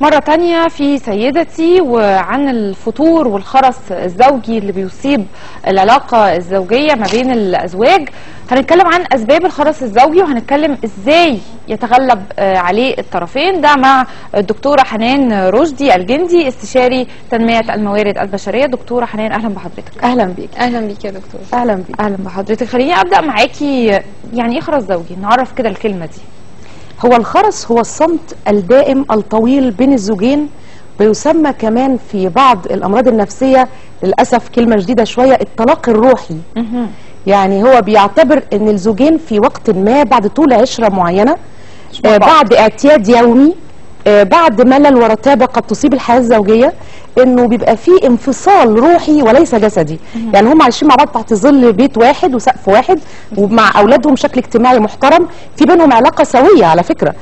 مرة تانية في سيدتي وعن الفتور والخرس الزوجي اللي بيصيب العلاقة الزوجية ما بين الأزواج. هنتكلم عن أسباب الخرس الزوجي وهنتكلم إزاي يتغلب عليه الطرفين، ده مع الدكتورة حنان رشدي الجندي استشاري تنمية الموارد البشرية. دكتورة حنان أهلا بحضرتك. أهلا بيك. أهلا بيك يا دكتور. أهلا بيك. أهلا بحضرتك. خليني أبدأ معاكي، يعني إيه خرس زوجي؟ نعرف كده الكلمة دي. هو الخرس هو الصمت الدائم الطويل بين الزوجين، ويسمى كمان في بعض الأمراض النفسية للأسف كلمة جديدة شوية الطلاق الروحي. يعني هو بيعتبر ان الزوجين في وقت ما بعد طول عشرة معينة، بعد اعتياد يومي، بعد ملل ورتابة قد تصيب الحياة الزوجية، انه بيبقى فيه انفصال روحي وليس جسدي. يعني هم عايشين مع بعض تحت ظل بيت واحد وسقف واحد ومع اولادهم بشكل اجتماعي محترم، في بينهم علاقة سوية على فكرة.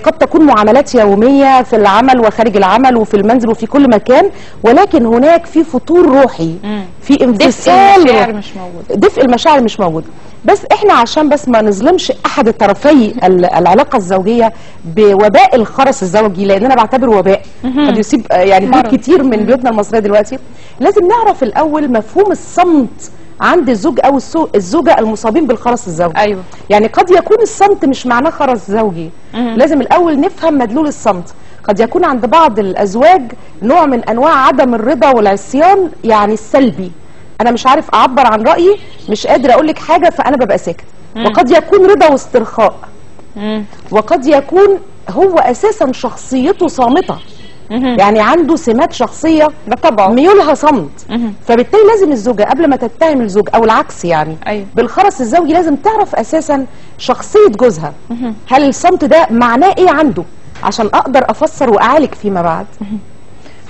قد تكون معاملات يومية في العمل وخارج العمل وفي المنزل وفي كل مكان، ولكن هناك في فتور روحي، في انفصال. دفء المشاعر مش موجود. دفء المشاعر مش موجود. بس احنا عشان بس ما نظلمش احد الطرفي العلاقه الزوجيه بوباء الخرس الزوجي، لان انا بعتبره وباء قد يصيب يعني بيوت كتير من بيوتنا المصريه دلوقتي، لازم نعرف الاول مفهوم الصمت عند الزوج او الزوجه المصابين بالخرس الزوجي. ايوه. يعني قد يكون الصمت مش معناه خرس زوجي. لازم الاول نفهم مدلول الصمت. قد يكون عند بعض الازواج نوع من انواع عدم الرضا والعصيان، يعني السلبي، انا مش عارف اعبر عن رايي، مش قادر اقول لك حاجه فانا ببقى ساكت. وقد يكون رضا واسترخاء، وقد يكون هو اساسا شخصيته صامته، يعني عنده سمات شخصيه بطبعه ميولها صمت. فبالتالي لازم الزوجه قبل ما تتهم الزوج او العكس يعني أيوة. بالخرس الزوجي لازم تعرف اساسا شخصيه جوزها. هل الصمت ده معناه ايه عنده عشان اقدر افسر واعالج فيما بعد.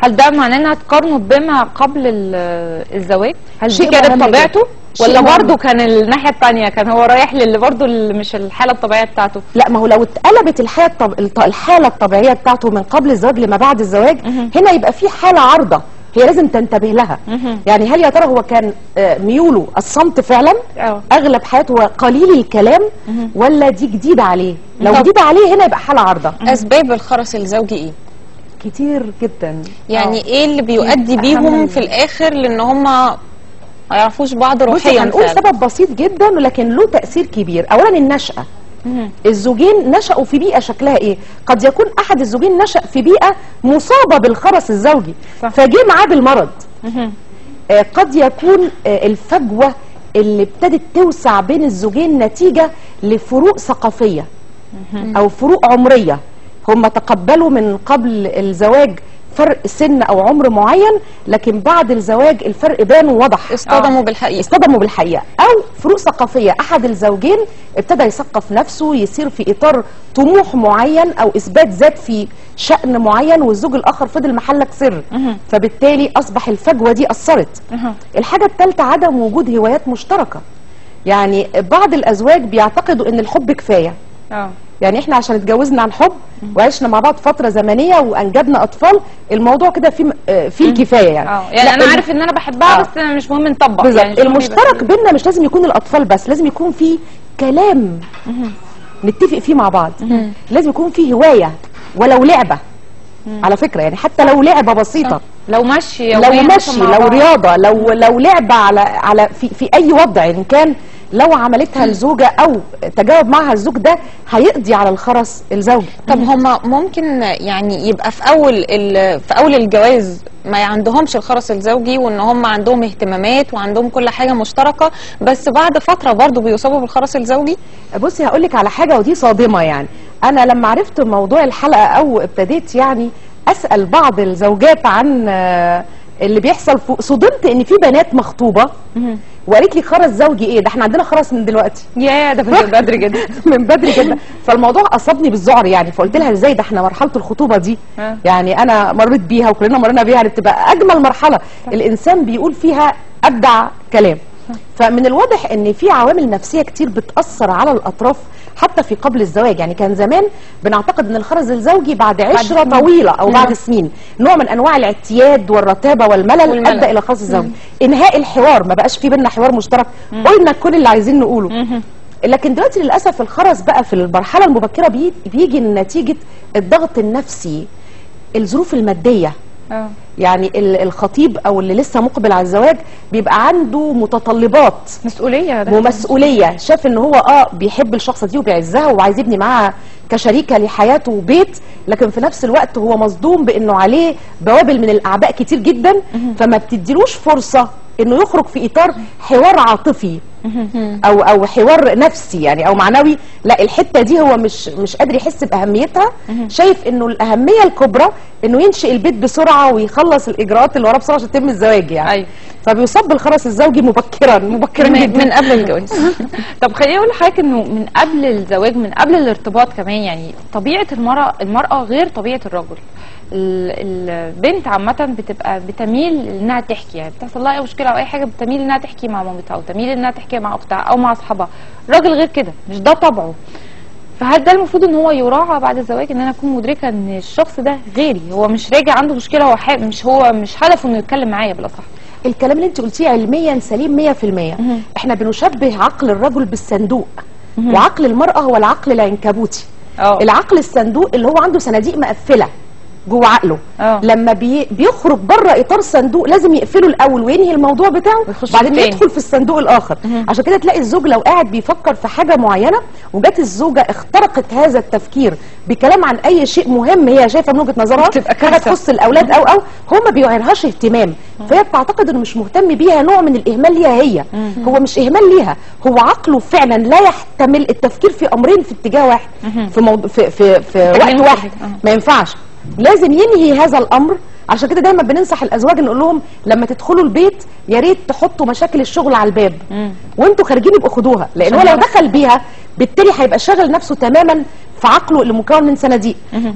هل ده معناه انها تقارنه بما قبل الزواج؟ هل دي شيء كانت مهم طبيعته جداً. ولا برضه كان الناحيه الثانيه كان هو رايح للي برضه مش الحاله الطبيعيه بتاعته؟ لا، ما هو لو اتقلبت الحاله الطبيعيه بتاعته من قبل الزواج لما بعد الزواج، هنا يبقى في حاله عارضه هي لازم تنتبه لها. يعني هل يا ترى هو كان ميوله الصمت فعلا اغلب حياته قليل الكلام، ولا دي جديده عليه؟ لو جديده عليه هنا يبقى حاله عارضه. اسباب الخرس الزوجي ايه؟ كتير جدا. يعني ايه اللي بيؤدي بيهم في الاخر لان هم ما يعرفوش بعض روحيا؟ هنقول سبب بسيط جدا ولكن له تأثير كبير. اولا النشأة. الزوجين نشأوا في بيئة شكلها ايه؟ قد يكون احد الزوجين نشأ في بيئة مصابة بالخرس الزوجي فجه معاه بالمرض. قد يكون الفجوة اللي ابتدت توسع بين الزوجين نتيجة لفروق ثقافية او فروق عمرية. هم تقبلوا من قبل الزواج فرق سن او عمر معين، لكن بعد الزواج الفرق بان ووضح. اصطدموا بالحقيقه. اصطدموا بالحقيقه. او فروق ثقافيه، احد الزوجين ابتدى يثقف نفسه، يسير في اطار طموح معين او اثبات ذات في شأن معين، والزوج الاخر فضل محلك سر. فبالتالي اصبح الفجوه دي اثرت. الحاجه الثالثه عدم وجود هوايات مشتركه. يعني بعض الازواج بيعتقدوا ان الحب كفايه. يعني احنا عشان اتجوزنا عن حب وعشنا مع بعض فتره زمنيه وانجبنا اطفال، الموضوع كده في الكفايه يعني. يعني انا عارف ان انا بحبها بس مش مهم نطبق. يعني المشترك بيننا مش لازم يكون الاطفال بس، لازم يكون في كلام نتفق فيه مع بعض. لازم يكون في هوايه ولو لعبه. على فكره يعني حتى لو لعبه بسيطه، لو مشي لو رياضه، لو لعبه على في اي وضع ان كان، لو عملتها الزوجة أو تجاوب معها الزوج ده هيقضي على الخرس الزوجي. طب هما ممكن يعني يبقى في أول الجواز ما عندهمش الخرس الزوجي، وإن هم عندهم اهتمامات وعندهم كل حاجة مشتركة، بس بعد فترة برضو بيصابوا بالخرس الزوجي؟ بصي هقولك على حاجة ودي صادمة. يعني أنا لما عرفت موضوع الحلقة أو ابتديت يعني أسأل بعض الزوجات عن اللي بيحصل، صدمت ان في بنات مخطوبه وقالت لي خرس زوجي ايه؟ ده احنا عندنا خرس من دلوقتي. يا ده من بدري جدا. من بدري جدا. فالموضوع اصابني بالذعر يعني. فقلت لها ازاي؟ ده احنا مرحله الخطوبه دي يعني انا مريت بيها وكلنا مرينا بيها، اللي بتبقى اجمل مرحله الانسان بيقول فيها ابدع كلام. فمن الواضح ان في عوامل نفسيه كتير بتاثر على الاطراف حتى في قبل الزواج. يعني كان زمان بنعتقد ان الخرس الزوجي بعد عشره طويله او بعد سنين، نوع من انواع الاعتياد والرتابه والملل ادى الى الخرس الزوجي. انهاء الحوار، ما بقاش في بيننا حوار مشترك، قلنا كل اللي عايزين نقوله. لكن دلوقتي للاسف الخرس بقى في المرحله المبكره بيجي نتيجه الضغط النفسي الظروف الماديه. اه يعني الخطيب او اللي لسه مقبل على الزواج بيبقى عنده متطلبات مسؤوليه ده ومسؤوليه، شاف ان هو بيحب الشخص دي وبيعزها وعايز يبني معاها كشريكه لحياته وبيت، لكن في نفس الوقت هو مصدوم بانه عليه بوابل من الاعباء كتير جدا، فما بتديلوش فرصه انه يخرج في اطار حوار عاطفي او حوار نفسي يعني او معنوي. لا، الحته دي هو مش قادر يحس باهميتها، شايف انه الاهميه الكبرى انه ينشئ البيت بسرعه ويخلص الاجراءات اللي وراه بسرعه عشان يتم الزواج يعني. أيوة. فبيصاب بالخرس الزوجي مبكرا جدا من قبل الجواز. طب خليني اقول لحضرتك انه من قبل الزواج، من قبل الارتباط كمان، يعني طبيعه المراه غير طبيعه الرجل. البنت عامه بتبقى بتميل انها تحكي، يعني بتحصل لها اي مشكله او اي حاجه بتميل انها تحكي مع مامتها او تميل انها تحكي مع اختها او مع اصحابها. الراجل غير كده، مش ده طبعه. فهل ده المفروض ان هو يراعى بعد الزواج، ان انا اكون مدركه ان الشخص ده غيري، هو مش راجع عنده مشكله، هو مش هدفه انه يتكلم معايا بالاصح. الكلام اللي انت قلتيه علميا سليم 100%. احنا بنشبه عقل الرجل بالصندوق، وعقل المرأة هو العقل العنكبوتي. العقل الصندوق اللي هو عنده صناديق مقفلة جوه عقله، لما بيخرج بره اطار صندوق لازم يقفله الاول وينهي الموضوع بتاعه، بعدين يدخل في الصندوق الاخر. عشان كده تلاقي الزوج لو قاعد بيفكر في حاجه معينه وجت الزوجه اخترقت هذا التفكير بكلام عن اي شيء مهم هي شايفه من وجهه نظرها حاجه تخص الاولاد او هو ما بيعيرهاش اهتمام، فهي بتعتقد انه مش مهتم بيها، نوع من الاهمال ليها هي. هو مش اهمال ليها، هو عقله فعلا لا يحتمل التفكير في امرين في اتجاه واحد، في وقت واحد. ما ينفعش، لازم ينهي هذا الامر. عشان كده دايما بننصح الازواج نقول لهم لما تدخلوا البيت يا ريت تحطوا مشاكل الشغل على الباب، وانتوا خارجين يبقوا خدوها، لان هو لو دخل بيها بالتالي هيبقى شاغل نفسه تماما في عقله اللي مكون من صناديق.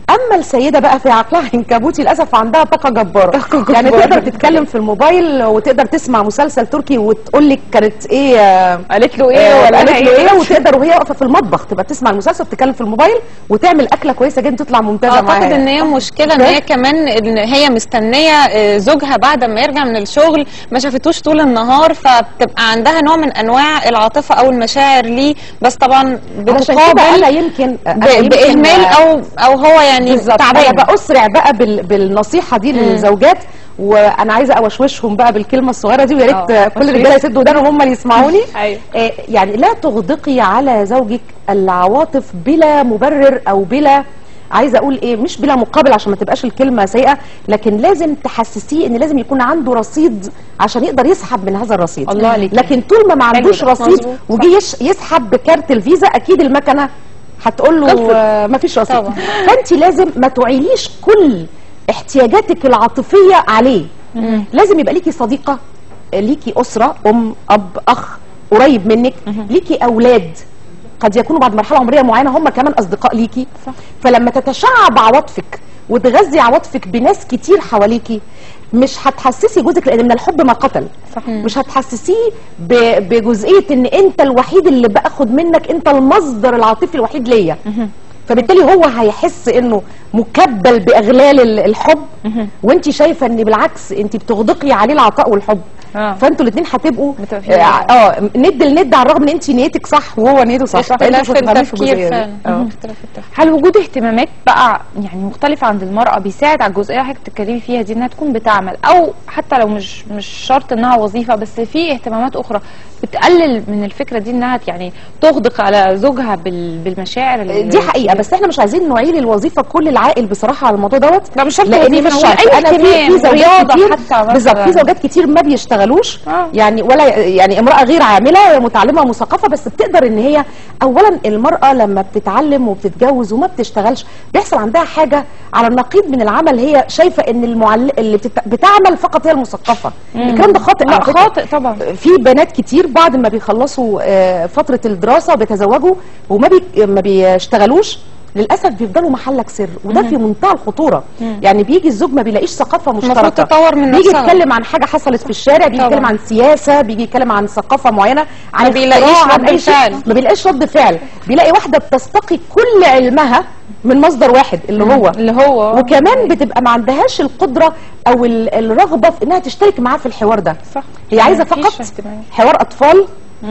اما السيده بقى في عقلها عنكبوتي للاسف عندها طاقه جباره، يعني تقدر تتكلم في الموبايل وتقدر تسمع مسلسل تركي وتقول لك كانت ايه، قالت له ايه ولا قالت له ايه، وتقدر وهي واقفه في المطبخ تبقى تسمع المسلسل وتتكلم في الموبايل وتعمل اكله كويسه جدا تطلع ممتازه معاها. اعتقد ان هي مشكله ان هي كمان ان هي مستنيه زوجها بعد ما يرجع من الشغل، ما شافتوش طول النهار، فبتبقى عندها نوع من انواع العاطفه او المشاعر ليه، بس طبعا بتقابل انا يمكن باهمال او هو يعني تعبان. انا بأسرع بقى بالنصيحه دي للزوجات، وانا عايزه اوشوشهم بقى بالكلمه الصغيره دي، ويا ريت كل الرجاله يسدوا ودانهم هم اللي يسمعوني. يعني لا تغدقي على زوجك العواطف بلا مبرر او بلا، عايزه اقول ايه، مش بلا مقابل عشان ما تبقاش الكلمه سيئه، لكن لازم تحسسيه ان لازم يكون عنده رصيد عشان يقدر يسحب من هذا الرصيد. الله عليك. لكن طول ما عندوش رصيد وجي يسحب بكارت الفيزا اكيد المكنه هتقول له ما فيش رصيد. فانت لازم ما تعيليش كل احتياجاتك العاطفيه عليه. لازم يبقى ليكي صديقه، ليكي اسره، ام اب اخ قريب منك، ليكي اولاد قد يكونوا بعد مرحله عمريه معينه هم كمان اصدقاء ليكي. فلما تتشعب عواطفك وتغذي عواطفك بناس كتير حواليكي مش هتحسسي جوزك، لان من الحب ما قتل. مش هتحسسيه بجزئيه ان انت الوحيد اللي باخد منك، انت المصدر العاطفي الوحيد ليا. فبالتالي هو هيحس انه مكبل باغلال الحب، وانت شايفه ان بالعكس انت بتغدقي عليه العطاء والحب. فانتوا الاثنين هتبقوا ند لند، على الرغم ان انت نيتك صح وهو نيته صح. اختلاف التفكير فعلا. هل وجود اهتمامات بقى يعني مختلفه عند المراه بيساعد على الجزئيه اللي حضرتك بتتكلمي فيها دي، انها تكون بتعمل، او حتى لو مش شرط انها وظيفه، بس في اهتمامات اخرى بتقلل من الفكره دي انها يعني تغدق على زوجها بالمشاعر دي حقيقه. بس احنا مش عايزين نعيل الوظيفه كل العائل بصراحه على الموضوع دوت. لا مش شرط لان مش شرط. اي اهتمام رياضه حتى بالظبط. في زوجات كتير ما بيشتغلوش يعني، ولا يعني امراه غير عامله متعلمه ومثقفه، بس بتقدر ان هي اولا المراه لما بتتعلم وبتتجوز وما بتشتغلش بيحصل عندها حاجه على النقيض من العمل، هي شايفه ان اللي بتعمل فقط هي المثقفه. الكلام ده خاطئ. لا خاطئ طبعا. في بنات كتير بعد ما بيخلصوا فتره الدراسه وبيتزوجوا وما ما بيشتغلوش للاسف بيفضلوا محلك سر، وده في منتهى الخطوره. يعني بيجي الزوج ما بيلاقيش ثقافه مشتركه، تطور من بيجي يتكلم عن حاجه حصلت في الشارع، بيجي يتكلم عن سياسه، بيجي يتكلم عن ثقافه معينه، عن ما بيلاقيش رد فعل. ما بيلاقيش رد فعل. بيلاقي واحده بتستقي كل علمها من مصدر واحد اللي هو وكمان بتبقى ما عندهاش القدره او الرغبه في انها تشترك معاه في الحوار ده. صح. هي عايزه فقط حوار اطفال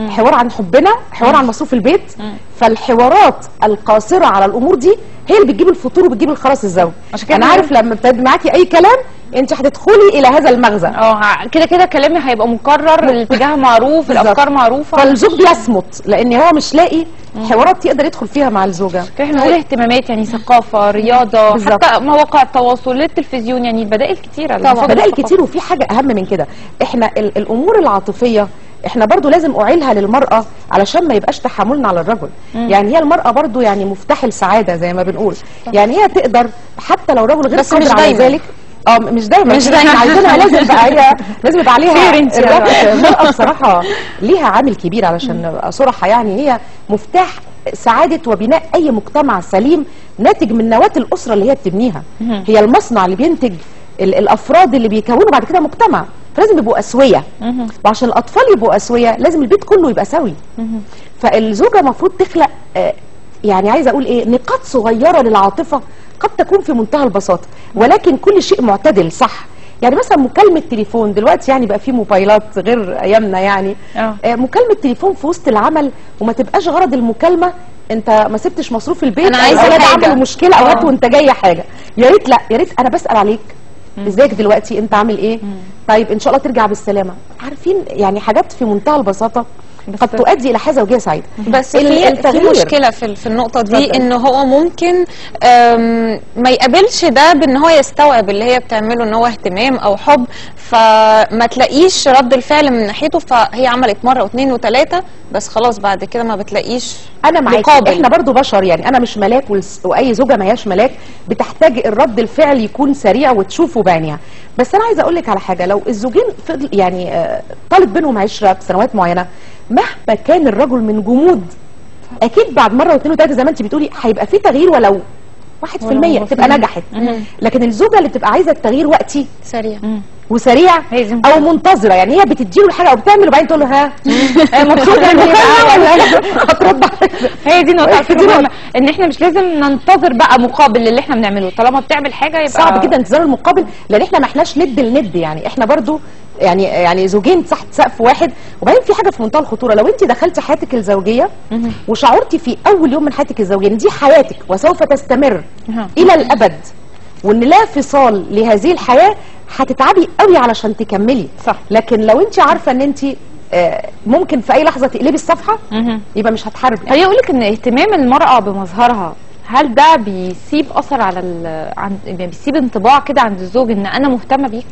حوار عن حبنا، حوار عن مصروف البيت. فالحوارات القاصره على الامور دي هي اللي بتجيب الفتور وبتجيب الخرس الزوجي. عشان كده انا عارف لما ابتدي معاكي اي كلام انت هتدخلي الى هذا المغزى. كده كده كلامي هيبقى مكرر، الاتجاه معروف، الافكار معروفه، فالزوج بيصمت لان هو مش لاقي حوارات يقدر يدخل فيها مع الزوجه. احنا نقول اهتمامات، يعني ثقافه، رياضه، حتى مواقع التواصل، التلفزيون، يعني البدائل كتيره. طبعا بدائل كتير. وفي حاجه اهم من كده، احنا الامور العاطفيه احنا برضو لازم اعيلها للمرأة علشان ما يبقاش تحاملنا على الرجل. يعني هي المرأة برضو يعني مفتاح السعادة زي ما بنقول. يعني هي تقدر حتى لو رجل غير قادر على ذلك. مش دايما عايزينها لازم بقى هي لازم يبقى عليها المرأة بصراحة ليها عامل كبير علشان ابقى صراحة. يعني هي مفتاح سعادة وبناء اي مجتمع سليم ناتج من نواة الأسرة اللي هي بتبنيها. هي المصنع اللي بينتج الافراد اللي بيكونوا بعد كده مجتمع، فلازم يبقوا اسويه. وعشان الاطفال يبقوا اسويه لازم البيت كله يبقى سوي. فالزوجه المفروض تخلق يعني عايزه اقول ايه، نقاط صغيره للعاطفه قد تكون في منتهى البساطه، ولكن كل شيء معتدل صح. يعني مثلا مكالمه تليفون دلوقتي، يعني بقى في موبايلات غير ايامنا. يعني مكالمه تليفون في وسط العمل، وما تبقاش غرض المكالمه انت ما سبتش مصروف البيت، انا عايزه عامل مشكله او هات وانت جايه حاجه. يا ريت، لا يا ريت انا بسال عليك ازيك دلوقتي، انت عامل ايه؟ طيب ان شاء الله ترجع بالسلامه. عارفين يعني حاجات في منتهى البساطه قد تؤدي الى حياه زوجيه سعيده. بس في مشكله في النقطه دي، ان هو ممكن ما يقابلش ده بان هو يستوعب اللي هي بتعمله ان هو اهتمام او حب، فما تلاقيش رد الفعل من ناحيته، فهي عملت مره واثنين وثلاثه بس خلاص بعد كده ما بتلاقيش. انا معاكي، احنا برضو بشر، يعني انا مش ملاك واي زوجه ما هياش ملاك، بتحتاج الرد الفعل يكون سريع وتشوفه بعينيها. بس انا عايزه اقول لك على حاجه، لو الزوجين فضل يعني طالت بينهم عشره بسنوات معينه، مهما كان الرجل من جمود اكيد بعد مره واثنين وثلاثه زي ما انت بتقولي هيبقى في تغيير، ولو 1% تبقى نجحت. لكن الزوجه اللي بتبقى عايزه التغيير وقتي سريع وسريع او منتظره، يعني هي بتديله الحاجه او بتعمل وبعدين تقول له ها مبسوط ولا هترد. هي دي نقطه مهمه، ان احنا مش لازم ننتظر بقى مقابل للي احنا بنعمله. طالما بتعمل حاجه يبقى صعب جدا انتظار المقابل، لان احنا ما احناش ند لند. يعني احنا برضو يعني زوجين تحت سقف واحد. وبعدين في حاجه في منتهى الخطوره، لو انت دخلتي حياتك الزوجيه وشعرتي في اول يوم من حياتك الزوجيه ان دي حياتك وسوف تستمر الى الابد، وان لا فصال لهذه الحياه، هتتعبي قوي علشان تكملي. صح. لكن لو انت عارفه ان انت ممكن في اي لحظه تقلبي الصفحه، يبقى مش هتحاربي. خليني اقول لك ان اهتمام المراه بمظهرها، هل ده بيسيب اثر على بيسيب انطباع كده عند الزوج ان انا مهتمه بيك؟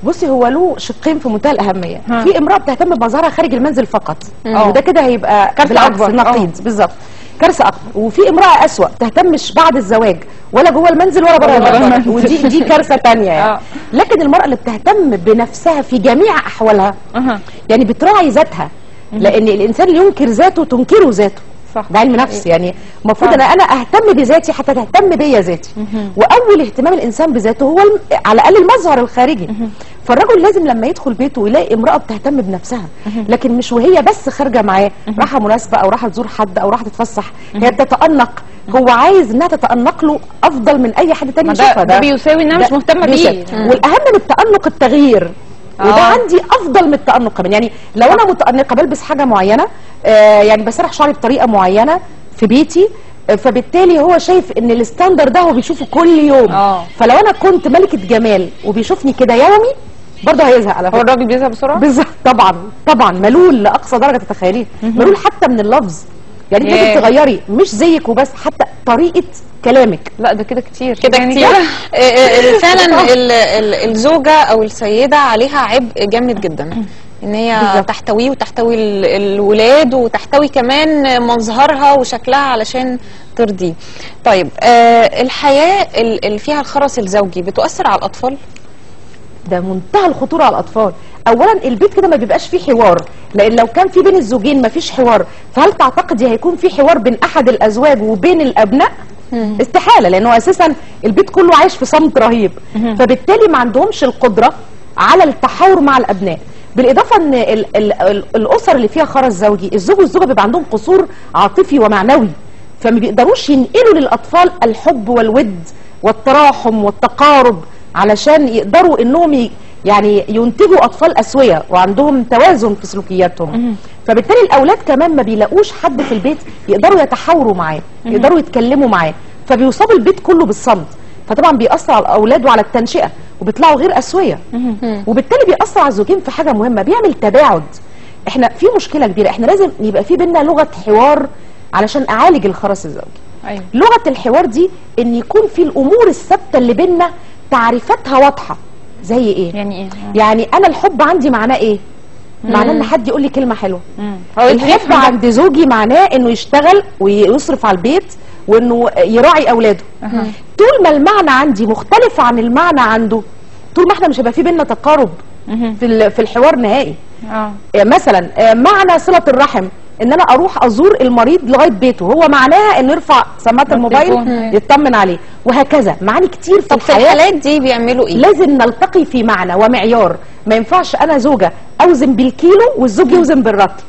بصي، هو له شقين في منتهى الاهميه. في امراه بتهتم بمظهرها خارج المنزل فقط، وده كده هيبقى كارثه اكبر، نقيض بالظبط، كارثه اكبر. وفي امراه اسوأ، تهتمش بعد الزواج ولا جوه المنزل ولا بره المنزل، ودي كارثه ثانيه يعني. لكن المراه اللي بتهتم بنفسها في جميع احوالها، يعني بتراعي ذاتها، لان الانسان اللي ينكر ذاته تنكره ذاته. صح. ده علم نفس. يعني المفروض انا اهتم بذاتي حتى تهتم بيا ذاتي. واول اهتمام الانسان بذاته هو على الاقل المظهر الخارجي. فالرجل لازم لما يدخل بيته ويلاقي امراه بتهتم بنفسها، لكن مش وهي بس خارجه معاه رايحه مناسبه او رايحه تزور حد او رايحه تتفسح، هي بتتأنق. هو عايز انها تتأنق له افضل من اي حد تاني يشوفها. ده بيساوي انها مش مهتمه بيه. والاهم من التأنق التغيير، وده عندي افضل من التأنق كمان. يعني لو انا متأنقه بلبس حاجه معينه، يعني بسرح شعري بطريقه معينه في بيتي، فبالتالي هو شايف ان الستاندر ده هو بيشوفه كل يوم. فلو انا كنت ملكه جمال وبيشوفني كده يومي، برضه هيزهق على فكره. هو الراجل بيزهق بسرعه؟ بالظبط. طبعا ملول لاقصى درجه تتخيليه. ملول حتى من اللفظ. يعني انت لازم تغيري، مش زيك وبس، حتى طريقه كلامك. لا ده كده كتير يعني كتير. فعلا الزوجه او السيده عليها عبء جامد جدا، ان هي بالزبط. تحتويه وتحتوي الولاد وتحتوي كمان مظهرها وشكلها علشان ترضيه. طيب الحياه اللي فيها الخرس الزوجي بتؤثر على الاطفال؟ ده منتهى الخطوره على الاطفال. اولا البيت كده ما بيبقاش فيه حوار، لان لو كان في بين الزوجين ما فيش حوار، فهل تعتقدي هيكون في حوار بين احد الازواج وبين الابناء؟ استحاله، لانه اساسا البيت كله عايش في صمت رهيب. فبالتالي ما عندهمش القدره على التحاور مع الابناء. بالاضافه ان الاسر اللي فيها خرس زوجي، الزوج والزوجه بيبقى عندهم قصور عاطفي ومعنوي، فما بيقدروش ينقلوا للاطفال الحب والود والتراحم والتقارب، علشان يقدروا انهم يعني ينتجوا اطفال اسويه وعندهم توازن في سلوكياتهم. فبالتالي الاولاد كمان ما بيلاقوش حد في البيت يقدروا يتحاوروا معاه، يقدروا يتكلموا معاه، فبيصاب البيت كله بالصمت. فطبعا بيأثر على الاولاد وعلى التنشئه، وبيطلعوا غير اسويه. وبالتالي بيأثر على الزوجين في حاجه مهمه، بيعمل تباعد. احنا في مشكله كبيره، احنا لازم يبقى في بينا لغه حوار علشان اعالج الخرس الزوجي. ايوه. لغه الحوار دي ان يكون في الامور الثابته اللي بينا تعريفاتها واضحه. زي ايه؟ يعني ايه؟ يعني انا الحب عندي معناه ايه؟ معناه ان حد يقول لي كلمه حلوه. هو الحب عند زوجي معناه انه يشتغل ويصرف على البيت وانه يراعي اولاده. طول ما المعنى عندي مختلف عن المعنى عنده، طول ما احنا مش هيبقى في بينا تقارب في الحوار نهائي. مثلا معنى صله الرحم ان انا اروح ازور المريض لغايه بيته، هو معناها انه يرفع سماعه الموبايل يطمن عليه، وهكذا معاني كتير في الحياه. في الحالات دي بيعملوا ايه؟ لازم نلتقي في معنى ومعيار. ما ينفعش انا زوجه اوزن بالكيلو والزوج يوزن بالرطل،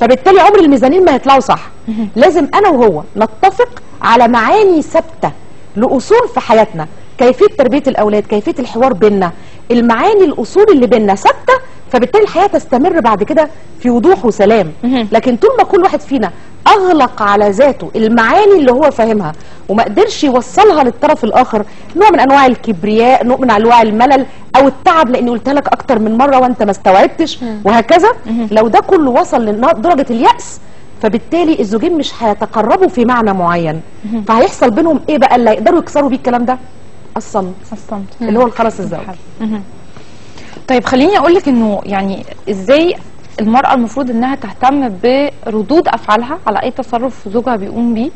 فبالتالي عمر الميزانين ما يطلعوا صح. لازم انا وهو نتفق على معاني ثابته لاصول في حياتنا، كيفيه تربيه الاولاد، كيفيه الحوار بيننا، المعاني الاصول اللي بيننا ثابته، فبالتالي الحياه تستمر بعد كده في وضوح وسلام. لكن طول ما كل واحد فينا اغلق على ذاته المعاني اللي هو فاهمها وما قدرش يوصلها للطرف الاخر، نوع من انواع الكبرياء، نوع من انواع الملل او التعب لاني قلت لك اكتر من مره وانت ما استوعبتش وهكذا، لو ده كله وصل لدرجه اليأس، فبالتالي الزوجين مش هيتقربوا في معنى معين. فهيحصل بينهم ايه بقى اللي يقدروا يكسروا بيه الكلام ده؟ الصمت اللي هو الخرس الزوجي. طيب خليني اقول لك انه يعني ازاي المرأة المفروض انها تهتم بردود افعالها على اي تصرف زوجها بيقوم بيه،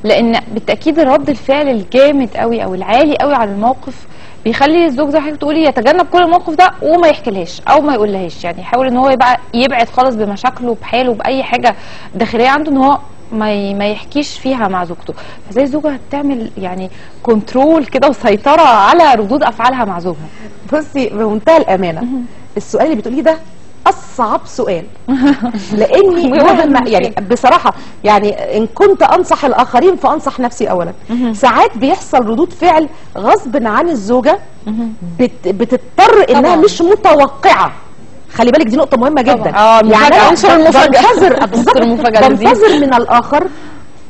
لان بالتاكيد رد الفعل الجامد قوي او العالي قوي على الموقف بيخلي الزوج زي حضرتك بتقولي يتجنب كل الموقف ده وما يحكيلهاش او ما يقولهاش، يعني يحاول ان هو يبقى يبعد خالص بمشاكله بحاله باي حاجه داخليه عنده، ان هو ما يحكيش فيها مع زوجته. فزي الزوجه تعمل يعني كنترول كده وسيطره على ردود افعالها مع زوجها. بصي بمنتهى الامانه السؤال اللي بتقوليه ده اصعب سؤال، لاني مهما يعني بصراحه يعني ان كنت انصح الاخرين فانصح نفسي اولا. ساعات بيحصل ردود فعل غصب عن الزوجه بتضطر انها مش متوقعه. خلي بالك دي نقطه مهمه جدا. يعني عنصر المفاجاه. بنتظر من الاخر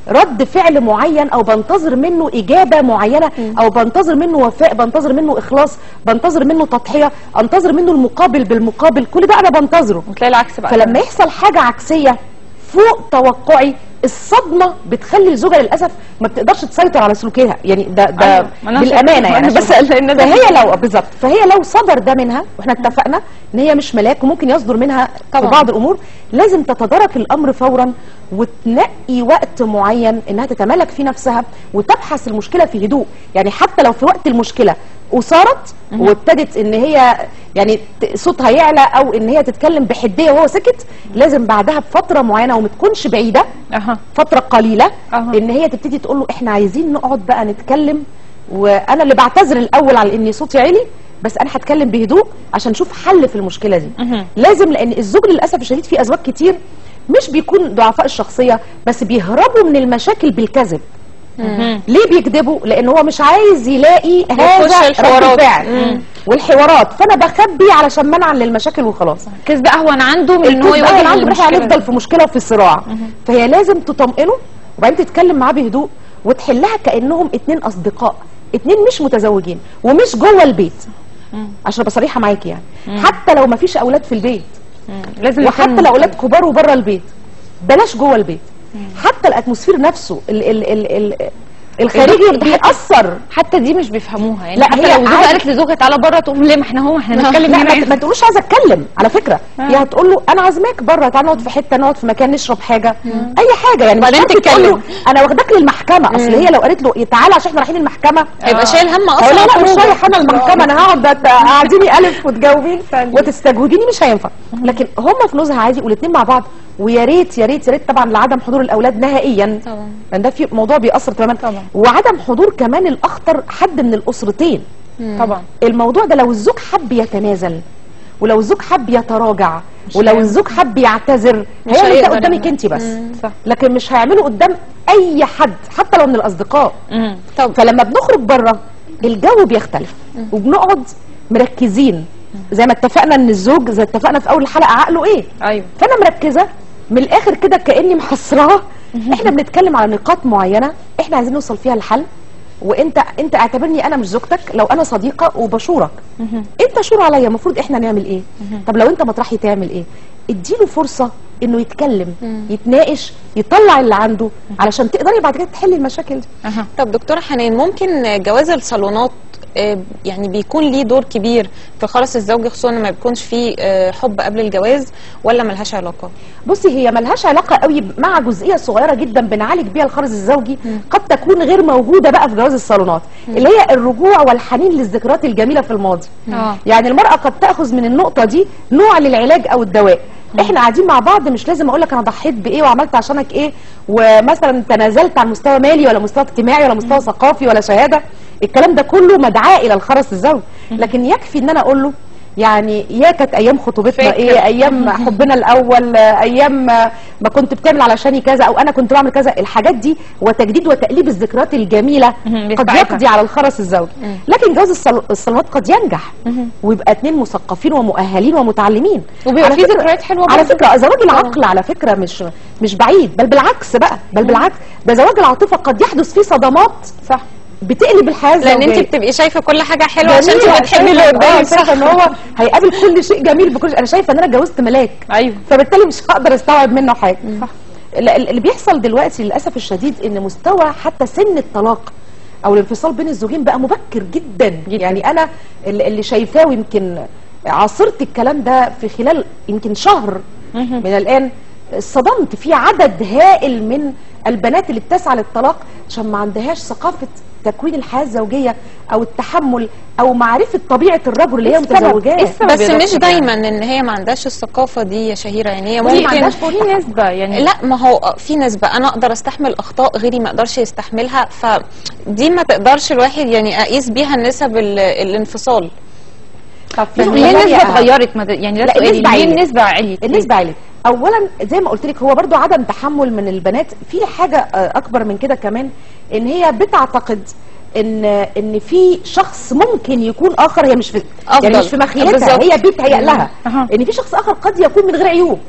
رد فعل معين، او بنتظر منه اجابه معينه، او بنتظر منه وفاء، بنتظر منه اخلاص، بنتظر منه تضحيه، انتظر منه المقابل بالمقابل، كل ده انا بنتظره. وتلاقي العكس بقى. فلما يحصل حاجه عكسيه فوق توقعي، الصدمه بتخلي الزوجه للاسف ما بتقدرش تسيطر على سلوكها. يعني ده بالامانه يعني بس فهي لو بالظبط فهي لو صدر ده منها، واحنا اتفقنا ان هي مش ملاك وممكن يصدر منها في بعض الامور، لازم تتدارك الامر فورا وتنقي وقت معين انها تتمالك فيه نفسها وتبحث المشكله في هدوء. يعني حتى لو في وقت المشكله أثارت وابتدت ان هي يعني صوتها يعلى او ان هي تتكلم بحديه وهو سكت، لازم بعدها بفتره معينه وما تكونش بعيده، فتره قليله، ان هي تبتدي تقول له احنا عايزين نقعد بقى نتكلم، وانا اللي بعتذر الاول على اني صوتي عالي، بس انا هتكلم بهدوء عشان نشوف حل في المشكله دي. لازم، لان الزوج للاسف الشديد في ازواج كتير مش بيكون ضعفاء الشخصيه، بس بيهربوا من المشاكل بالكذب. ليه بيكذبوا؟ لان هو مش عايز يلاقي هذا رد الفعل والحوارات، فانا بخبي علشان منعا للمشاكل وخلاص. الكذب اهون عنده من ان هو يواجه المشكله، هنفضل في مشكله وفي صراع. فهي لازم تطمئنه وبعدين تتكلم معاه بهدوء وتحلها كانهم اتنين اصدقاء، اتنين مش متزوجين ومش جوه البيت. عشان ابقى صريحه معاكي يعني حتى لو ما فيش اولاد في البيت لازم، وحتى لو اولاد كبار وبره البيت بلاش جوه البيت. حتى الاتموسفير نفسه الخارجي بيأثر. حتى دي مش بيفهموها يعني. لا حتى هي لو زوجها قالت لزوجها تعالى بره، تقوم ليه؟ ما احنا هو احنا نتكلم هنا. ما تقولوش عايزه اتكلم على فكره. هي هتقول له انا عازماك بره، تعالى نقعد في حته، نقعد في مكان نشرب حاجه، اي حاجه يعني. بعدين تتكلم انا واخداك للمحكمه. اصل هي لو قالت له تعالى عشان احنا رايحين المحكمه هيبقى شايل هم اصلا. لا مش رايح انا المحكمه، انا هقعد قاعديني الف وتجاوبين وتستجوبيني، مش هينفع. لكن هم في نزهه عادي والاثنين مع بعض، ويا ريت يا ريت يا ريت طبعا لعدم حضور الاولاد نهائيا طبعا، لان ده في موضوع بيأثر تماما طبعا. وعدم حضور كمان الاخطر حد من الاسرتين طبعا. الموضوع ده لو الزوج حب يتنازل، ولو الزوج حب يتراجع، ولو الزوج حب يعتذر، هيعمل ده قدامك انت بس. صح. لكن مش هيعمله قدام اي حد حتى لو من الاصدقاء. فلما بنخرج بره الجو بيختلف وبنقعد مركزين زي ما اتفقنا ان الزوج زي اتفقنا في اول الحلقه عقله ايه. ايوه. فانا مركزه من الاخر كده كاني محصراها. احنا بنتكلم على نقاط معينه احنا عايزين نوصل فيها لحل، وانت اعتبرني انا مش زوجتك، لو انا صديقه وبشورك انت شور عليا، المفروض احنا نعمل ايه؟ طب لو انت مطرحي تعمل ايه؟ اديله فرصه انه يتكلم، يتناقش، يطلع اللي عنده علشان تقدري بعد كده تحلي المشاكل دي. طب دكتوره حنان، ممكن جواز الصالونات يعني بيكون ليه دور كبير في الخرس الزوجي، خصوصا ما بيكونش فيه حب قبل الجواز، ولا ملهاش علاقه؟ بصي، هي ملهاش علاقه قوي مع جزئيه صغيره جدا بنعالج بيها الخرس الزوجي قد تكون غير موجوده بقى في جواز الصالونات، اللي هي الرجوع والحنين للذكريات الجميله في الماضي. يعني المراه قد تاخذ من النقطه دي نوع للعلاج او الدواء. احنا قاعدين مع بعض، مش لازم اقول لك انا ضحيت بايه وعملت عشانك ايه، ومثلا تنازلت عن مستوى مالي ولا مستوى اجتماعي ولا مستوى ثقافي ولا شهاده. الكلام ده كله مدعاه الى الخرس الزوجي، لكن يكفي ان انا اقول له يعني يا كانت ايام خطوبتنا ايه، ايام حبنا الاول، ايام ما كنت بتعمل علشاني كذا او انا كنت بعمل كذا. الحاجات دي وتجديد وتقليب الذكريات الجميله قد يقضي على الخرس الزوجي. لكن جواز الصالونات قد ينجح ويبقى اتنين مثقفين ومؤهلين ومتعلمين، وبيبقى في ذكريات حلوه على فكره. زواج العقل على فكره مش بعيد، بل بالعكس بقى، بل بالعكس ده زواج العاطفه قد يحدث فيه صدمات صح بتقلب الحياه الزوجيه، لان انت بتبقي شايفه كل حاجه حلوه عشان انت بتحبي اللي قدامك. شايفه ان هو هيقابل كل شيء جميل بكل انا شايفه ان انا اتجوزت ملاك. ايوه. فبالتالي مش هقدر استوعب منه حاجه. صح. اللي بيحصل دلوقتي للاسف الشديد ان مستوى حتى سن الطلاق او الانفصال بين الزوجين بقى مبكر جدا. يعني انا اللي شايفاه، ويمكن عاصرت الكلام ده في خلال يمكن شهر من الان، صدمت في عدد هائل من البنات اللي بتسعى للطلاق عشان ما عندهاش ثقافه تكوين الحياه الزوجيه او التحمل او معرفه طبيعه الرجل اللي هي متزوجاه. بس مش دايما ان هي ما عندهاش الثقافه دي يا شهيره، يعني هي ممكن في نسبه، يعني لا ما هو في نسبه انا اقدر استحمل اخطاء غيري ما يقدرش يستحملها، فدي ما تقدرش الواحد يعني اقيس بيها النسب الانفصال. طب ليه النسبه اتغيرت؟ يعني ده سؤالي، ليه النسبه عليت؟ النسبه عليت اولا زي ما قلت لك، هو برضو عدم تحمل من البنات. في حاجه اكبر من كده كمان، ان هي بتعتقد ان في شخص ممكن يكون اخر، هي مش في يعني مش في مخيلتها، هي بيتهيأ لها ان في شخص اخر قد يكون من غير عيوب.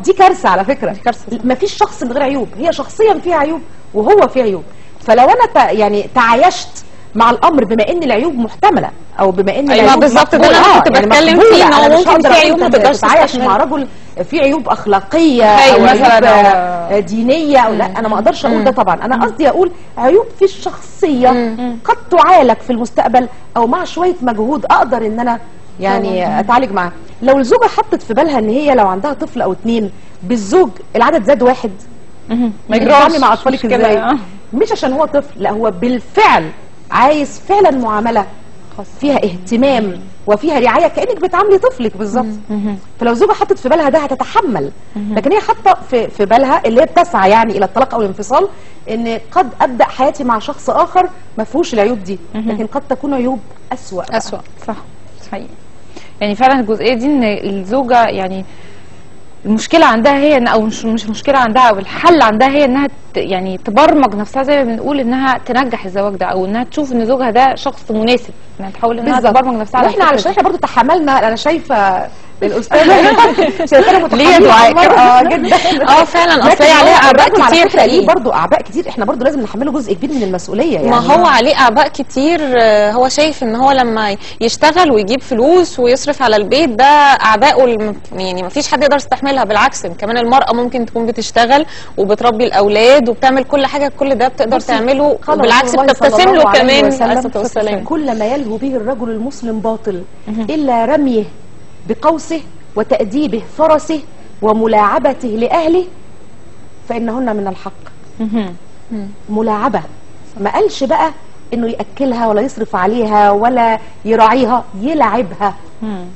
دي كارثه على فكره. ما فيش شخص من غير عيوب، هي شخصيا فيها عيوب وهو فيه عيوب. فلو انا يعني تعايشت مع الامر بما ان العيوب محتمله، او بما ان العيوب بالظبط ده انا كنت بتكلم فيه، ان هو ممكن في عيوب ما تقدرش تتعايش مع رجل في عيوب اخلاقيه او مثلا عيوب دينيه او لا، انا ما اقدرش اقول ده طبعا. انا قصدي اقول عيوب في الشخصيه قد تعالج في المستقبل، او مع شويه مجهود اقدر ان انا يعني اتعالج معاها. لو الزوجه حطت في بالها ان هي لو عندها طفل او اتنين بالزوج العدد زاد واحد، ما يجربني مع اطفالك ازاي؟ مش عشان هو طفل، لا هو بالفعل عايز فعلا معامله فيها اهتمام وفيها رعايه كانك بتعاملي طفلك بالظبط. فلو زوجة حطت في بالها ده هتتحمل. لكن هي حاطه في بالها اللي هي بتسعى يعني الى الطلاق او الانفصال، ان قد ابدا حياتي مع شخص اخر ما فيهوش العيوب دي، لكن قد تكون عيوب اسوأ. صح حقيقي. يعني فعلا الجزئيه دي ان الزوجه يعني المشكله عندها هي او مش مشكله عندها، او الحل عندها هي انها يعني تبرمج نفسها زي ما بنقول، انها تنجح الزواج ده، او انها تشوف ان زوجها ده شخص مناسب، انها تحاول انها تبرمج نفسها على احنا علشان احنا برضه تحملنا. انا شايفه الاستاذه شايفانا متحمله جدا. فعلا اصل عليها اعباء كتير حقيقي، برضه اعباء كتير، احنا برضه لازم نحمله جزء كبير من المسؤوليه. يعني ما هو عليه اعباء كتير، هو شايف ان هو لما يشتغل ويجيب فلوس ويصرف على البيت ده اعباءه يعني ما فيش حد يقدر يستحملها. بالعكس كمان المراه ممكن تكون بتشتغل وبتربي الاولاد وبتعمل كل حاجه، كل ده بتقدر تعمله، وبالعكس بتبتسم له كمان عليه الصلاه والسلام. كل ما يلهو به الرجل المسلم باطل الا رميه بقوسه وتأديبه فرسه وملاعبته لأهله فإنهن من الحق. ملاعبة، ما قالش بقى إنه يأكلها ولا يصرف عليها ولا يراعيها، يلعبها.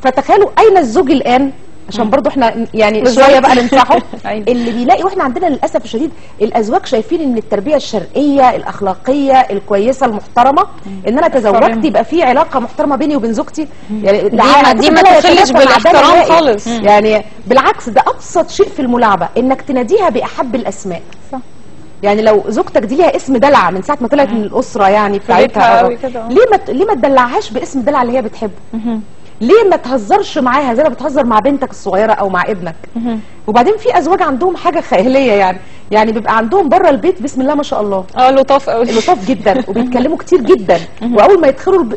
فتخيلوا أين الزوج الآن، عشان برضو احنا يعني شويه بقى ننصحه. اللي بيلاقي، واحنا عندنا للاسف الشديد الازواج شايفين ان التربيه الشرقيه الاخلاقيه الكويسه المحترمه ان انا تزوجت يبقى في علاقه محترمه بيني وبين زوجتي، يعني دي ما تخلش بالاحترام خالص. يعني بالعكس ده ابسط شيء في الملاعبه، انك تناديها باحب الاسماء. صح. يعني لو زوجتك دي ليها اسم دلع من ساعه ما طلعت من الاسره يعني بتاعتها، ليه ما تدلعهاش باسم دلع اللي هي بتحبه؟ ليه ما تهزرش معاها زي ما بتهزر مع بنتك الصغيره او مع ابنك؟ وبعدين في ازواج عندهم حاجه خياليه، يعني بيبقى عندهم بره البيت بسم الله ما شاء الله لطاف قوي، لطاف جدا وبيتكلموا كتير جدا، واول ما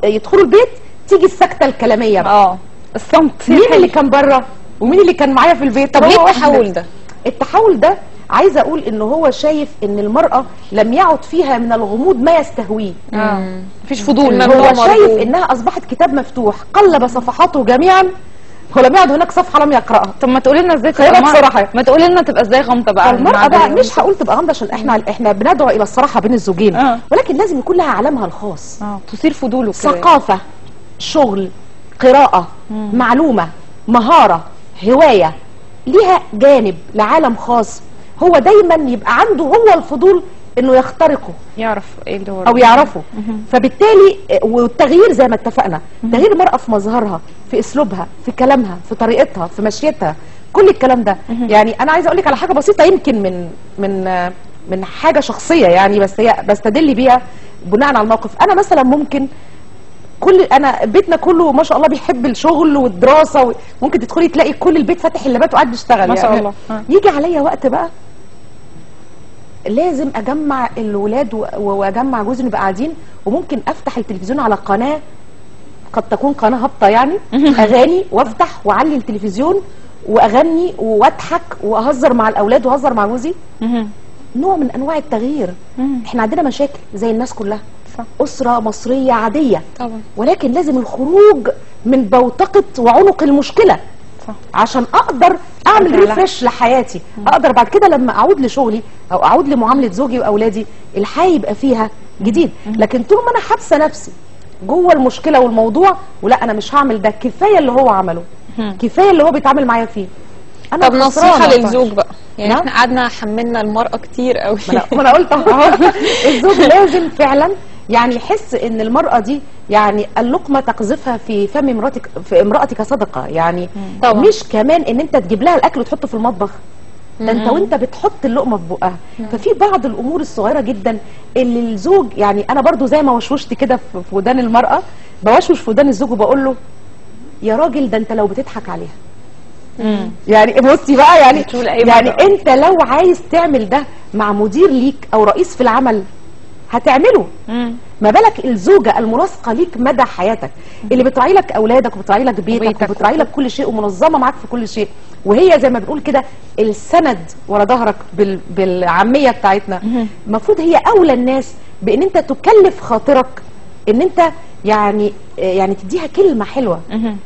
يدخلوا البيت تيجي السكته الكلاميه بقى. الصمت. مين اللي كان بره ومين اللي كان معايا في البيت؟ طب ليه هو التحول واحد. ده؟ التحول ده عايزه اقول ان هو شايف ان المراه لم يعد فيها من الغموض ما يستهويه. مفيش فضول. هو شايف انها اصبحت كتاب مفتوح قلب صفحاته جميعا ولم يعد هناك صفحه لم يقراها. طب ما تقولي لنا ازاي خيرك بصراحه، ما تقولي لنا تبقى ازاي غامضه بقى المراه بقى. مش هقول تبقى غامضه عشان احنا بندعو الى الصراحه بين الزوجين، ولكن لازم يكون لها عالمها الخاص، تثير فضوله كده، ثقافه، شغل، قراءه، معلومه، مهاره، هوايه، ليها جانب لعالم خاص. هو دايما يبقى عنده هو الفضول انه يخترقه، يعرف ايه اللي هو او يعرفه. فبالتالي والتغيير زي ما اتفقنا، تغيير المرأة في مظهرها، في اسلوبها، في كلامها، في طريقتها، في مشيتها، كل الكلام ده. يعني انا عايزه اقول لك على حاجه بسيطه، يمكن من حاجه شخصيه يعني، بس هي بستدل بيها بناء على الموقف. انا مثلا ممكن انا بيتنا كله ما شاء الله بيحب الشغل والدراسه، ممكن تدخلي تلاقي كل البيت فاتح اللابات وقاعد بيشتغل ما شاء الله. يجي عليا وقت بقى لازم اجمع الولاد واجمع جوزي نبقى قاعدين، وممكن افتح التلفزيون على قناه قد تكون قناه هابطه يعني اغاني، وافتح واعلي التلفزيون واغني واضحك واهزر مع الاولاد واهزر مع جوزي. نوع من انواع التغيير. احنا عندنا مشاكل زي الناس كلها، صح. اسره مصريه عاديه طبعا، ولكن لازم الخروج من بوتقه وعنق المشكله، صح. عشان اقدر اعمل ريفرش لحياتي، اقدر بعد كده لما اعود لشغلي او اعود لمعامله زوجي واولادي الحياه يبقى فيها جديد. لكن طول ما انا حابسه نفسي جوه المشكله والموضوع، ولا انا مش هعمل ده، كفايه اللي هو عمله، كفايه اللي هو بيتعامل معايا فيه. طب نصيحه للزوج بقى، يعني احنا قعدنا حملنا المراه كتير قوي. ما انا قلت الزوج لازم فعلا يعني يحس ان المراه دي يعني اللقمه تقذفها في فم امراتك صدقه، يعني طبعا. مش كمان ان انت تجيب لها الاكل وتحطه في المطبخ، ده انت وانت بتحط اللقمه في بقها. ففي بعض الامور الصغيره جدا اللي الزوج، يعني انا برضو زي ما وشوشت كده في ودان المراه، بوشوش في ودان الزوج وبقول له يا راجل ده انت لو بتضحك عليها. يعني بصي بقى، يعني انت لو عايز تعمل ده مع مدير ليك او رئيس في العمل هتعمله، ما بالك الزوجه الملاصقه ليك مدى حياتك، اللي بتراعي لك اولادك وبتراعي لك بيتك وبتراعي لك كل شيء ومنظمه معاك في كل شيء، وهي زي ما بنقول كده السند ورا ظهرك بالعاميه بتاعتنا. المفروض هي اولى الناس بان انت تكلف خاطرك ان انت يعني تديها كلمه حلوه،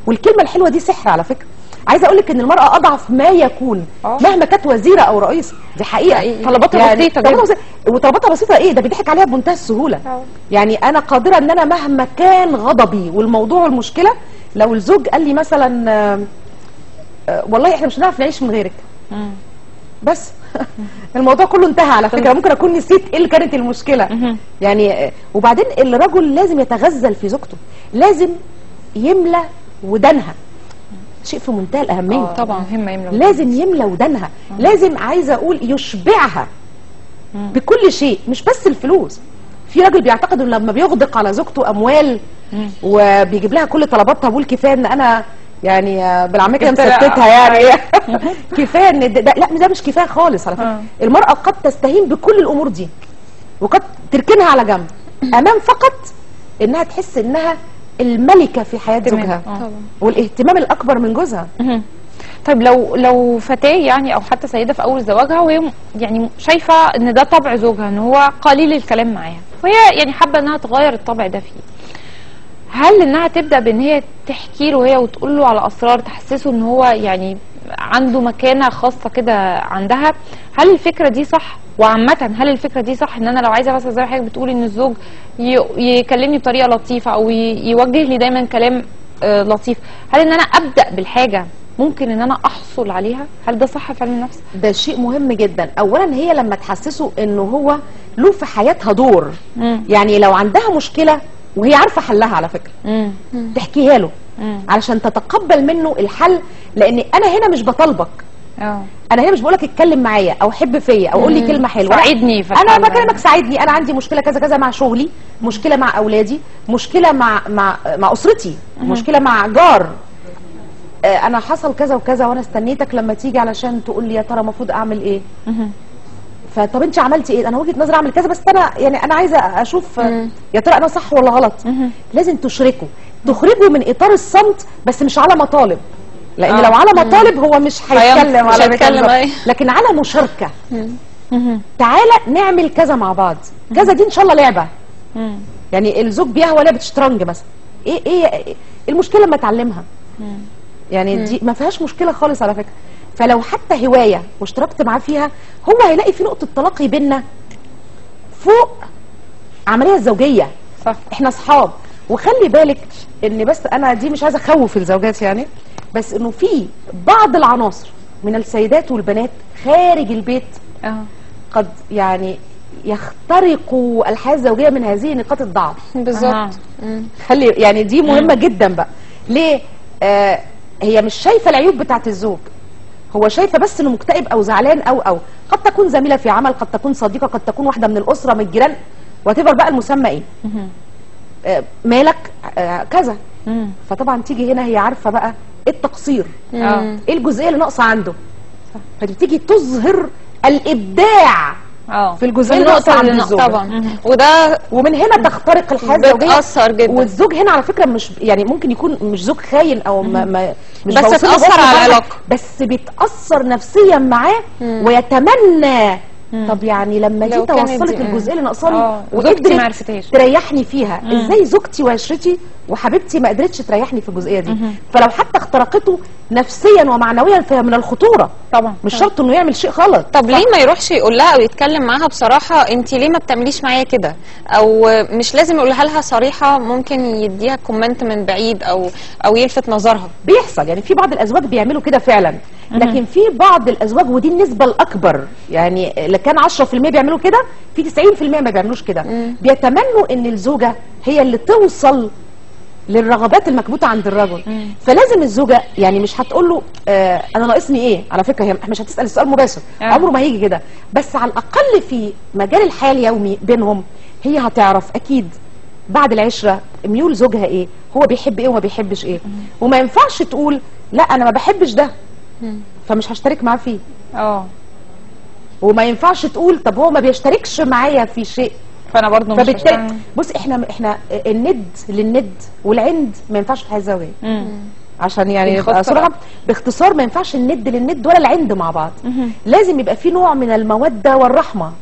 والكلمه الحلوه دي سحر على فكره. عايزه اقول لك ان المراه اضعف ما يكون مهما كانت وزيره او رئيسه، دي حقيقه. طلباتها بسيطه جدا، وطلباتها بسيطه ايه ده، بيضحك عليها بمنتهى السهوله. يعني انا قادره ان انا مهما كان غضبي والموضوع والمشكله، لو الزوج قال لي مثلا والله احنا مش هنعرف نعيش من غيرك، بس الموضوع كله انتهى على فكره. ممكن اكون نسيت ايه اللي كانت المشكله يعني. وبعدين الرجل لازم يتغزل في زوجته، لازم يملى ودانها، شيء في منتهى الاهميه. طبعا لازم يملى ودانها، لازم عايزه اقول يشبعها بكل شيء، مش بس الفلوس. في راجل بيعتقد انه لما بيغدق على زوجته اموال وبيجيب لها كل طلباتها بيقول كفايه ان انا يعني بالعاميه كده مستتها يعني كفايه ان ده لا، ده مش كفايه خالص على فكره. المراه قد تستهين بكل الامور دي وقد تركنها على جنب امام فقط انها تحس انها الملكه في حياه زوجها والاهتمام الاكبر من جوزها. طيب لو فتاه يعني او حتى سيده في اول زواجها وهي يعني شايفه ان ده طبع زوجها، ان هو قليل الكلام معاها، وهي يعني حابه انها تغير الطبع ده فيه، هل انها تبدا بان هي تحكي له هي وتقول له على اسرار تحسسه ان هو يعني عنده مكانه خاصه كده عندها؟ هل الفكره دي صح؟ وعامه هل الفكره دي صح ان انا لو عايزه مثلا زي ما حضرتك بتقولي ان الزوج يكلمني بطريقه لطيفه او يوجه لي دايما كلام لطيف، هل ان انا ابدا بالحاجه ممكن ان انا احصل عليها؟ هل ده صح في علم النفس؟ ده شيء مهم جدا. اولا هي لما تحسسه انه هو له في حياتها دور، يعني لو عندها مشكله وهي عارفه حلها على فكره تحكيها له علشان تتقبل منه الحل، لان انا هنا مش بطالبك، انا هنا مش بقولك اتكلم معايا او حب فيا او قول لي كلمه حلوه، ساعدني في انا بكلمك ساعدني، انا عندي مشكله كذا كذا مع شغلي، مشكله مع اولادي، مشكله مع اسرتي، مشكله مع جار، انا حصل كذا وكذا وانا استنيتك لما تيجي علشان تقول لي يا ترى المفروض اعمل ايه. فطب انت عملتي ايه؟ انا وجهه نظري اعمل كذا، بس انا يعني انا عايزه اشوف يا ترى انا صح ولا غلط. لازم تشركوا، تخرجوا من اطار الصمت، بس مش على مطالب، لان لو على مطالب هو مش هيتكلم مش هيتكلم لكن على مشاركه. تعالى نعمل كذا مع بعض، كذا دي ان شاء الله لعبه. يعني الزوج بيهوى لعبه شطرنج مثلا، ايه المشكله لما اتعلمها؟ يعني دي ما فيهاش مشكله خالص على فكره. فلو حتى هوايه واشتركت معاه فيها، هو هيلاقي في نقطه تلاقي بينا فوق عمليه الزوجيه. صح. احنا اصحاب. وخلي بالك ان بس انا دي مش عايزه اخوف الزوجات يعني، بس انه في بعض العناصر من السيدات والبنات خارج البيت قد يعني يخترقوا الحياه الزوجيه من هذه نقاط الضعف. بالظبط. خلي يعني دي مهمه جدا بقى. ليه؟ هي مش شايفه العيوب بتاعت الزوج، هو شايفه بس انه مكتئب او زعلان او قد تكون زميله في عمل، قد تكون صديقه، قد تكون واحده من الاسره، من الجيران، وتبقى بقى المسمى ايه. مالك كذا. فطبعا تيجي هنا هي عارفه بقى ايه التقصير، ايه الجزئيه اللي ناقصه عنده، فتبتدي تظهر الابداع في الجزئيه اللي ناقصه عند الزوج طبعا. وده ومن هنا تخترق الحياه الزوجيه، بتاثر جدا. والزوج هنا على فكره مش يعني ممكن يكون مش زوج خاين او مش بس بتاثر على العلاقه، بس بتاثر نفسيا معاه ويتمنى طب يعني لما دي توصلت الجزئيه اللي ناقصاني وزوجتي ما عرفتهاش تريحني فيها، ازاي زوجتي وعشرتي وحبيبتي ما قدرتش تريحني في الجزئيه دي؟ فلو حتى اخترقته نفسيا ومعنويا فهي من الخطوره. طبعا مش شرط انه يعمل شيء غلط. طب ليه ما يروحش يقول لها او يتكلم معاها بصراحه، انت ليه ما بتعمليش معايا كده؟ او مش لازم يقولها لها صريحه، ممكن يديها كومنت من بعيد او يلفت نظرها. بيحصل يعني في بعض الازواج بيعملوا كده فعلا، لكن في بعض الازواج ودي النسبه الاكبر، يعني اللي كان 10% بيعملوا كده، في 90% ما بيعملوش كده. بيتمنوا ان الزوجه هي اللي توصل للرغبات المكبوته عند الرجل. فلازم الزوجه يعني مش هتقول له انا ناقصني ايه، على فكره هي مش هتسال السؤال مباشر، عمره ما هيجي كده، بس على الاقل في مجال الحياه اليومي بينهم هي هتعرف اكيد بعد العشره ميول زوجها ايه، هو بيحب ايه وما بيحبش ايه. وما ينفعش تقول لا انا ما بحبش ده فمش هشترك معاه فيه. وما ينفعش تقول طب هو ما بيشتركش معايا في شيء فانا برضه مش فبالتالي بص احنا الند للند والعند ما ينفعش في الحياه الزوجيه. عشان يعني صراحه باختصار ما ينفعش الند للند ولا العند مع بعض. لازم يبقى في نوع من الموده والرحمه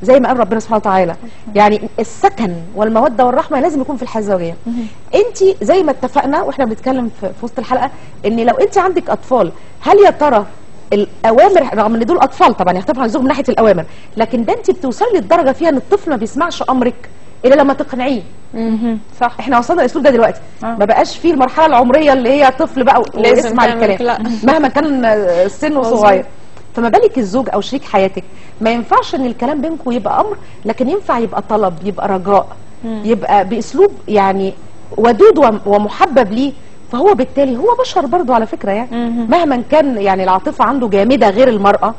زي ما قال ربنا سبحانه وتعالى. يعني السكن والموده والرحمه لازم يكون في الحياه الزوجيه. انت زي ما اتفقنا واحنا بنتكلم في وسط الحلقه ان لو انت عندك اطفال، هل يا ترى الاوامر، رغم ان دول اطفال طبعا يختلف عن الزوج من ناحيه الاوامر، لكن ده انت بتوصلي للدرجه فيها ان الطفل ما بيسمعش امرك الا لما تقنعيه. صح. احنا وصلنا للاسلوب ده دلوقتي. ما بقاش فيه المرحله العمريه اللي هي طفل بقى ويسمع الكلام مهما كان سنه صغير. فما بالك الزوج او شريك حياتك، ما ينفعش ان الكلام بينكم يبقى امر، لكن ينفع يبقى طلب، يبقى رجاء، يبقى باسلوب يعني ودود ومحبب ليه. فهو بالتالي هو بشر برضه على فكره يعني مهما كان يعني العاطفه عنده جامده غير المراه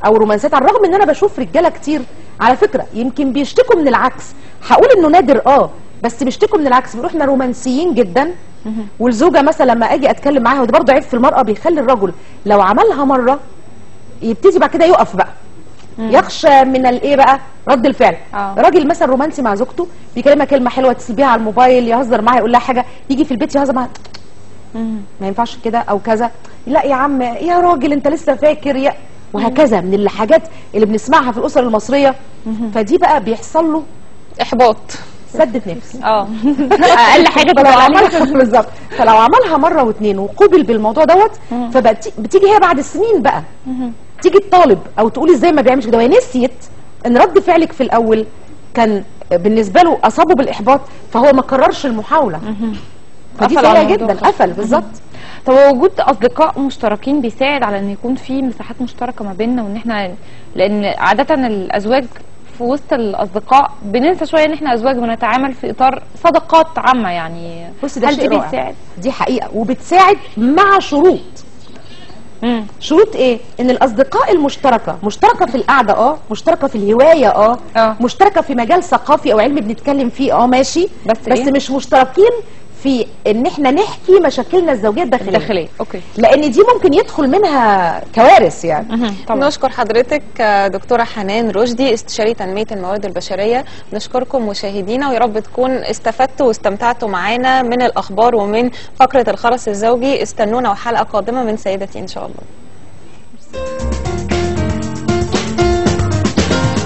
او رومانسات، على الرغم ان انا بشوف رجاله كتير على فكره يمكن بيشتكوا من العكس. هقول انه نادر بس بيشتكوا من العكس، بيقولوا احنا رومانسيين جدا. والزوجه مثلا لما اجي اتكلم معاها، وده برضه عيب في المراه بيخلي الرجل لو عملها مره يبتدي بعد كده يقف بقى، يخشى من الايه بقى رد الفعل. راجل مثلا رومانسي مع زوجته بيكلمها كلمه حلوه، يتصل بيها على الموبايل، يهزر معاها، يقول لها حاجه، يجي في البيت يهزر معاها ما ينفعش كده او كذا، لا يا عم يا راجل انت لسه فاكر وهكذا من الحاجات اللي بنسمعها في الاسر المصريه. فدي بقى بيحصل له احباط، سدة نفس. اقل حاجه تبقى عليها بالظبط. فلو عملها مره واثنين وقبل بالموضوع دوت، فبتيجي هي بعد السنين بقى تيجي تطالب او تقول ازاي ما بيعملش كده، وهي نسيت ان رد فعلك في الاول كان بالنسبه له اصابه بالاحباط، فهو ما كررش المحاوله. فدي سيئه جدا، قفل بالظبط. طب وجود اصدقاء مشتركين بيساعد على ان يكون في مساحات مشتركه ما بيننا، وان احنا لان عاده الازواج في وسط الاصدقاء بننسى شويه ان احنا ازواج بنتعامل في اطار صداقات عامه يعني. بصي ده هل شيء دي رائع. بيساعد؟ دي حقيقه وبتساعد مع شروط. شروط ايه؟ ان الاصدقاء المشتركه مشتركه في القعده، مشتركه في الهوايه، مشتركه في مجال ثقافي او علمي بنتكلم فيه، ماشي، بس إيه؟ مش مشتركين في ان احنا نحكي مشاكلنا الزوجيه الداخليه. اوكي. لان دي ممكن يدخل منها كوارث يعني. طبعا. نشكر حضرتك دكتورة حنان رشدي، استشاري تنمية الموارد البشرية. نشكركم مشاهدينا، ويا رب تكون استفدتوا واستمتعتوا معانا من الأخبار ومن فقرة الخرس الزوجي. استنونا وحلقة قادمة من سيدتي إن شاء الله.